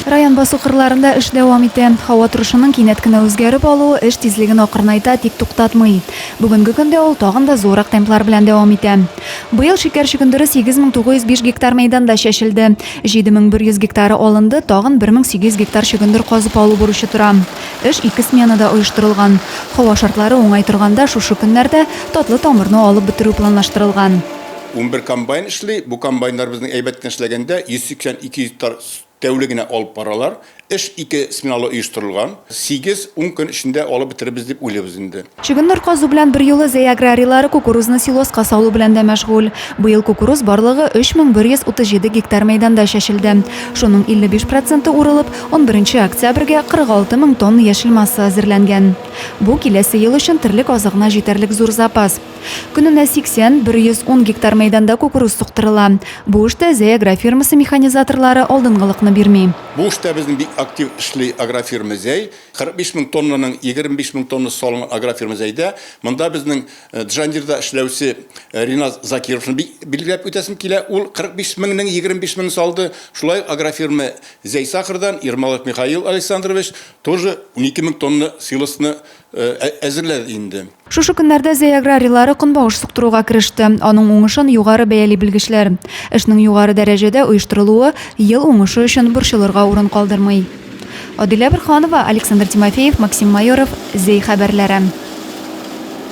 Район басу кырларында эш дәвам итә. Һава торышының кинәт кенә үзгәреп алуы эш тизлеген акырнайта, тик туктатмый. Бүгенге көндә ул тагын да зурак темплар белән дәвам итә. Быел шикәр чөгендере 8905 гектар мәйданда чәчелде. 7100 гектары алынды, тагын 1800 гектар чөгендер казып алу бурычы тора. Эш 2 сменада оештырылган. Һава шартлары уңай торганда шушы көннәрдә татлы тамырны алып бетерү планлаштырылган. 11 комбайн эшли. Бу комбайннар безнең әйбәттән эшләгәндә 182 гектар тәүлегенә алып баралар. Эш 2 сменалы оештырылган. 8-10 көн эчендә алып бетеребез дип уйлыйбыз инде. Чөгендер казу белән бер юлы Зәй аграрийлары кукурузны силоска салу белән дә мәшгуль. Быел кукуруз барлыгы 3137 гектар мәйданда чәчелде. Шуның 55% урылып, 11 октябрьгә 46 000 тонна яшел масса әзерләнгән. Бу киләсе ел өчен терлек азыгына җитәрлек зур запас. Көненә 80-110 гектар мәйданда кукуруз суктырыла. Бу эштә Зәй агрофирмасы механизаторлары алдынгылыкны бирми. Бу эштә безнең бик актив эшли агрофирма Зәй. 45 000 тоннаның 25 000 тонна салынган агрофирма Зәйдә. Монда безнең Джандирда эшләүче Риназ Закировны билгеләп үтәсем килә. Ул 45 000-ның 25 000 салды. Шулай агрофирма Зәй Сахардан Ермолов Михаил Александрович тоже 12 000 тонна силосны әзерләде инде. Шушы көннәрдә Зәй аграрийлары көнбагыш суктыруга кереште. Аның уңышын югары бәяли белгечләр. Эшнең югары дәрәҗәдә оештырылуы ел уңышы өчен борчылырга урын калдырмый. Адилә Бирханова, Александр Тимофеев, Максим Майоров, Зәй хәбәрләре.